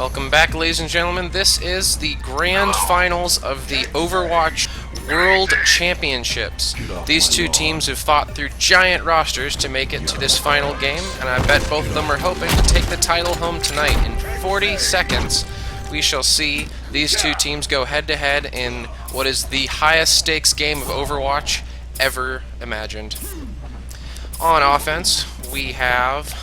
Welcome back, ladies and gentlemen. This is the grand finals of the Overwatch World Championships. These two teams have fought through giant rosters to make it to this final game, and I bet both of them are hoping to take the title home tonight. In 40 seconds, we shall see these two teams go head-to-head in what is the highest stakes game of Overwatch ever imagined. On offense, we have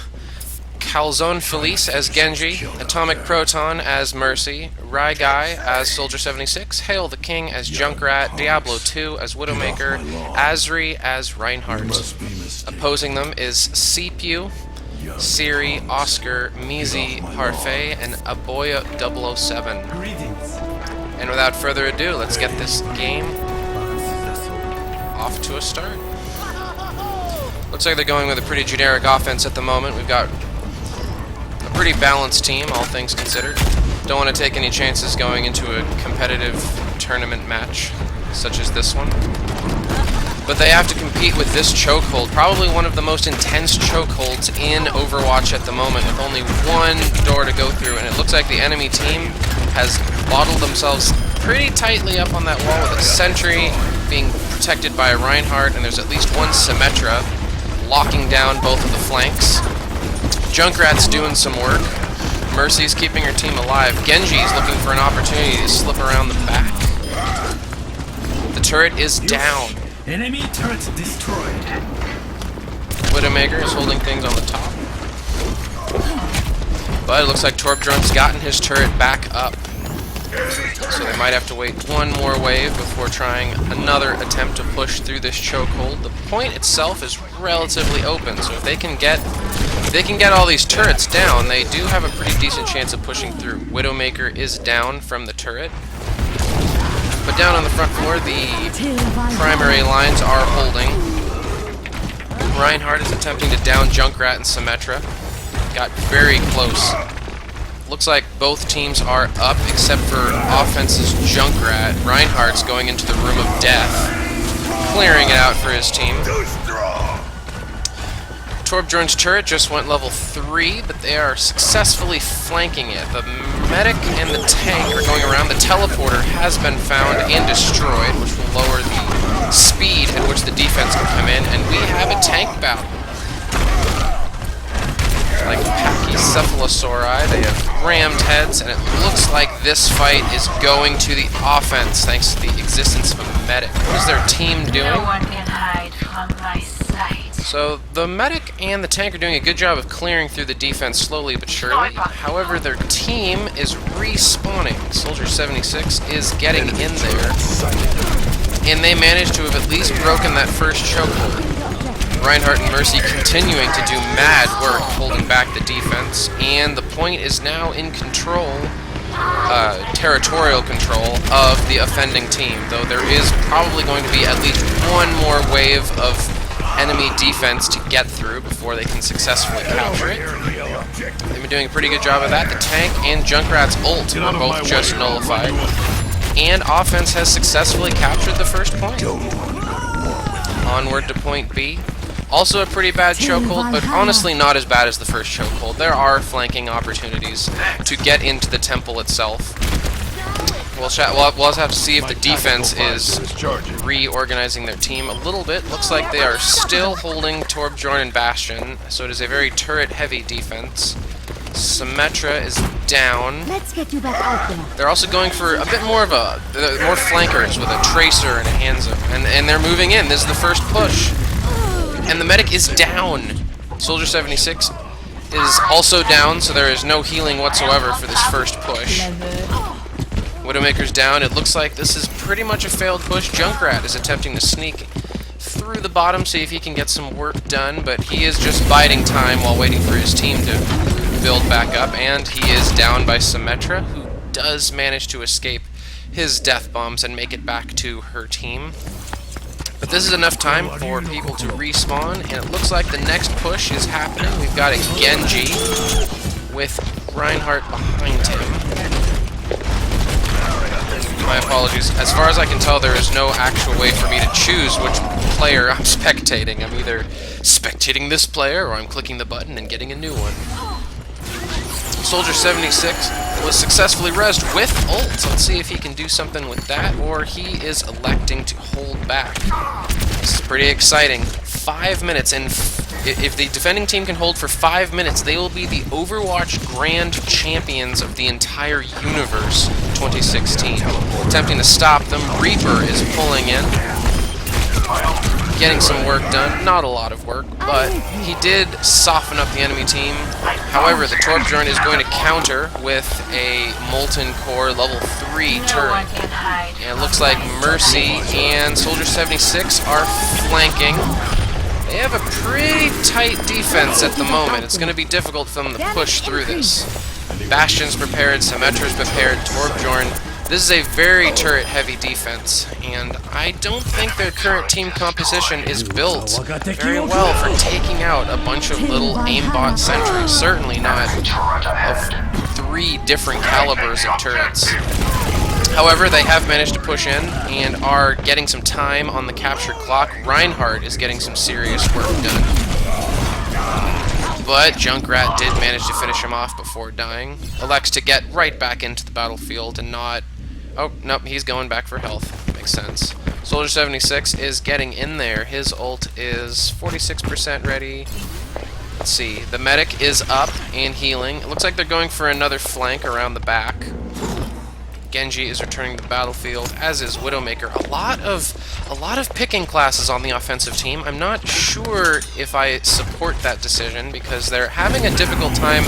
CalzónFeliz as Genji, AtomicProton as Mercy, RyGuy as Soldier76, HailTheKing as Junkrat, Diablo 2 as Widowmaker, Azhri as Reinhardt. Opposing them is Seepyou, Ceri, Oscahr, Misi, Parfate, and Aboya 007. And without further ado, let's get this game off to a start. Looks like they're going with a pretty generic offense at the moment. We've got a pretty balanced team, all things considered. Don't want to take any chances going into a competitive tournament match, such as this one. But they have to compete with this chokehold, probably one of the most intense chokeholds in Overwatch at the moment, with only one door to go through, and it looks like the enemy team has bottled themselves pretty tightly up on that wall with a sentry being protected by a Reinhardt, and there's at least one Symmetra locking down both of the flanks. Junkrat's doing some work. Mercy's keeping her team alive. Genji's looking for an opportunity to slip around the back. The turret is down. Enemy turret destroyed. Widowmaker is holding things on the top. But it looks like Torbjorn's gotten his turret back up. So they might have to wait one more wave before trying another attempt to push through this chokehold. The point itself is relatively open, so if they can get all these turrets down, they do have a pretty decent chance of pushing through. Widowmaker is down from the turret. But down on the front floor, the primary lines are holding. Reinhardt is attempting to down Junkrat and Symmetra. Got very close. Looks like both teams are up, except for offense's Junkrat. Reinhardt's going into the room of death, clearing it out for his team. Torbjorn's turret just went level 3, but they are successfully flanking it. The medic and the tank are going around. The teleporter has been found and destroyed, which will lower the speed at which the defense can come in, and we have a tank battle. Like Pachycephalosauri, they have rammed heads, and it looks like this fight is going to the offense thanks to the existence of a medic. What is their team doing? No one can hide from my sight. So the medic and the tank are doing a good job of clearing through the defense slowly but surely. However, their team is respawning. Soldier76 is getting in there, and they managed to have at least broken that first chokehold. Reinhardt and Mercy continuing to do mad work holding back the defense, and the point is now in control, territorial control of the offending team, though there is probably going to be at least one more wave of enemy defense to get through before they can successfully capture it. They've been doing a pretty good job of that. The tank and Junkrat's ult were both just nullified, and offense has successfully captured the first point. Onward to point B. Also a pretty bad chokehold, but honestly not as bad as the first chokehold. There are flanking opportunities to get into the temple itself. We'll also have to see if the defense is reorganizing their team a little bit. Looks like they are still holding Torbjorn and Bastion, so it is a very turret-heavy defense. Symmetra is down. Let's get you back out there. They're also going for a bit more of more flankers with a Tracer and a Hanzo, and they're moving in. This is the first push. And the medic is down. Soldier76 is also down, so there is no healing whatsoever for this first push. Widowmaker's down. It looks like this is pretty much a failed push. Junkrat is attempting to sneak through the bottom, see if he can get some work done, but he is just biding time while waiting for his team to build back up, and he is down by Symmetra, who does manage to escape his death bombs and make it back to her team. But this is enough time for people to respawn, and it looks like the next push is happening. We've got a Genji with Reinhardt behind him. My apologies. As far as I can tell, there is no actual way for me to choose which player I'm spectating. I'm either spectating this player, or I'm clicking the button and getting a new one. Soldier76 was successfully rezzed with ult. Let's see if he can do something with that, or he is electing to hold back. This is pretty exciting. 5 minutes, and if the defending team can hold for 5 minutes, they will be the Overwatch Grand Champions of the entire universe 2016. Attempting to stop them, Reaper is pulling in, getting some work done. Not a lot of work, but he did soften up the enemy team. However, the Torbjorn is going to counter with a Molten Core level 3 turret. And it looks like Mercy and Soldier 76 are flanking. They have a pretty tight defense at the moment. It's going to be difficult for them to push through this. Bastion's prepared, Symmetra's prepared, Torbjorn. This is a very turret-heavy defense, and I don't think their current team composition is built very well for taking out a bunch of little aimbot sentries. Certainly not of 3 different calibers of turrets. However, they have managed to push in and are getting some time on the capture clock. Reinhardt is getting some serious work done. But Junkrat did manage to finish him off before dying. Elects to get right back into the battlefield and not... Oh, nope, he's going back for health. Makes sense. Soldier 76 is getting in there. His ult is 46% ready. Let's see. The medic is up and healing. It looks like they're going for another flank around the back. Genji is returning to the battlefield, as is Widowmaker. A lot of picking classes on the offensive team. I'm not sure if I support that decision because they're having a difficult time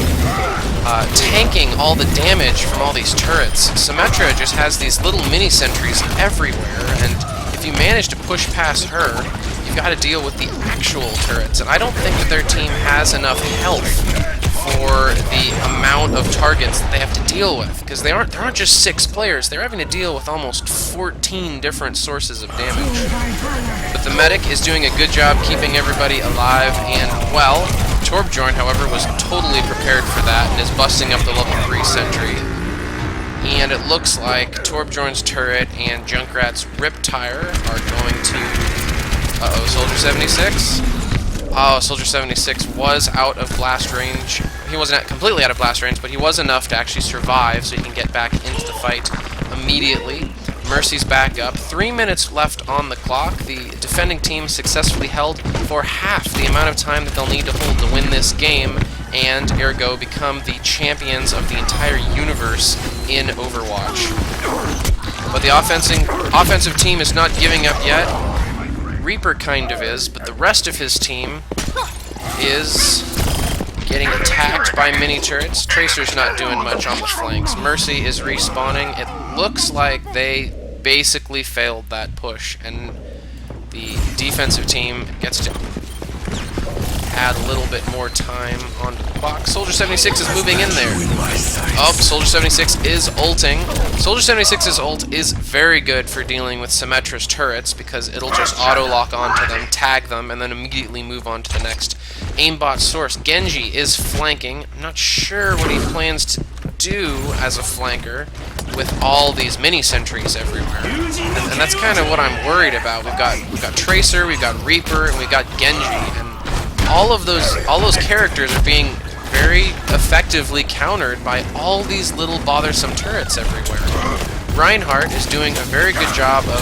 tanking all the damage from all these turrets. Symmetra just has these little mini sentries everywhere, and if you manage to push past her, you've got to deal with the actual turrets. And I don't think that their team has enough health for the amount of targets that they have to deal with, because there aren't just 6 players, they're having to deal with almost 14 different sources of damage. But the medic is doing a good job keeping everybody alive and well. Torbjorn, however, was totally prepared for that and is busting up the level 3 sentry. And it looks like Torbjorn's turret and Junkrat's Riptire are going to... Uh-oh, Soldier 76? Oh, Soldier 76 was out of blast range. He wasn't completely out of blast range, but he was enough to actually survive, so he can get back into the fight immediately. Mercy's back up. 3 minutes left on the clock. The defending team successfully held for half the amount of time that they'll need to hold to win this game, and ergo become the champions of the entire universe in Overwatch. But the offensive team is not giving up yet. Reaper kind of is, but the rest of his team is getting attacked by mini turrets. Tracer's not doing much on the flanks. Mercy is respawning. It looks like they basically failed that push, and the defensive team gets to add a little bit more time onto the clock. Soldier 76 is moving in there. Oh, Soldier 76 is ulting. Soldier 76's ult is very good for dealing with Symmetra's turrets because it'll just auto-lock onto them, tag them, and then immediately move on to the next aimbot source. Genji is flanking. I'm not sure what he plans to do as a flanker with all these mini sentries everywhere. And that's kind of what I'm worried about. We've got Tracer, we've got Reaper, and we've got Genji, and all those characters are being very effectively countered by all these little bothersome turrets everywhere. Reinhardt is doing a very good job of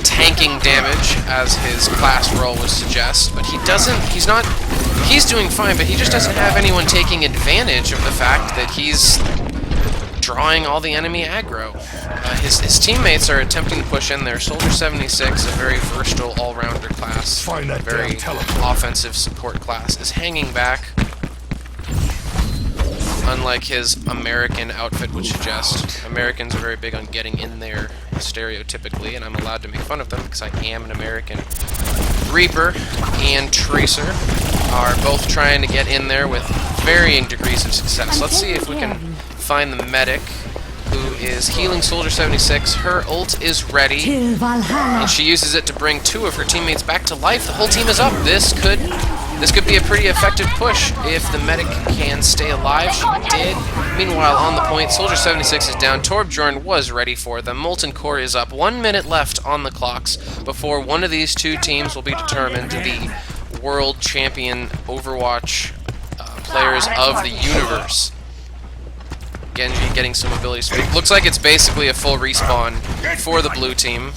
tanking damage, as his class role would suggest, but he's doing fine, but he just doesn't have anyone taking advantage of the fact that he's drawing all the enemy aggro. His teammates are attempting to push in there. Soldier 76, a very versatile all-rounder class, very offensive support class, is hanging back, unlike his American outfit would suggest. Americans are very big on getting in there stereotypically, and I'm allowed to make fun of them because I am an American. Reaper and Tracer are both trying to get in there with varying degrees of success. Let's see if we can find the medic, who is healing Soldier 76. Her ult is ready, and she uses it to bring 2 of her teammates back to life. The whole team is up. This could be a pretty effective push if the medic can stay alive. She did. Meanwhile, on the point, Soldier 76 is down. Torbjorn was ready for them. Molten Core is up. 1 minute left on the clocks before one of these 2 teams will be determined the world champion Overwatch players of the universe. Genji getting some ability speed. Looks like it's basically a full respawn for the blue team,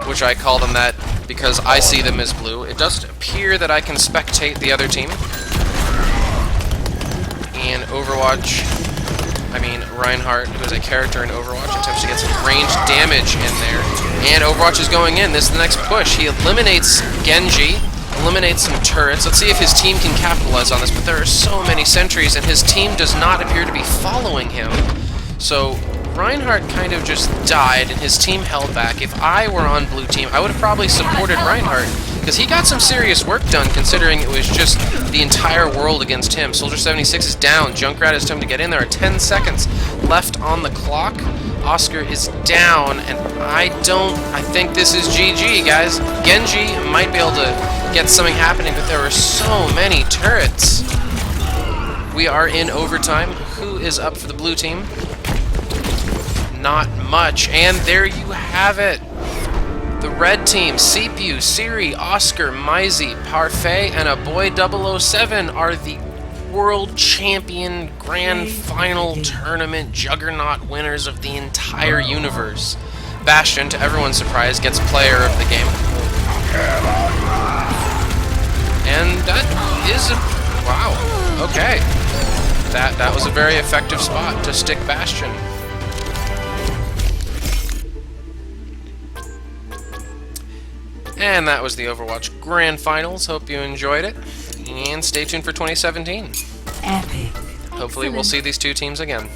which I call them that because I see them as blue. It doesn't appear that I can spectate the other team. And Overwatch, Reinhardt, who is a character in Overwatch, attempts to get some ranged damage in there. And Overwatch is going in. This is the next push. He eliminates Genji, eliminates some turrets. Let's see if his team can capitalize on this, but there are so many sentries, and his team does not appear to be following him. So Reinhardt kind of just died, and his team held back. If I were on blue team, I would have probably supported Reinhardt, because he got some serious work done, considering it was just the entire world against him. Soldier 76 is down. Junkrat has time to get in. There are 10 seconds left on the clock. Oscahr is down, and I think this is GG, guys. Genji might be able to get something happening, but there are so many turrets. We are in overtime. Who is up for the blue team? Not much, and there you have it. The red team, Seepyou, Ceri, Oscahr, Misi, Parfate, and a boy 007 are the World Champion Grand Final Tournament Juggernaut winners of the entire universe. Bastion, to everyone's surprise, gets player of the game. And that is a... wow, okay. That was a very effective spot to stick Bastion. And that was the Overwatch Grand Finals. Hope you enjoyed it. And stay tuned for 2017. Epic. Hopefully we'll see these two teams again.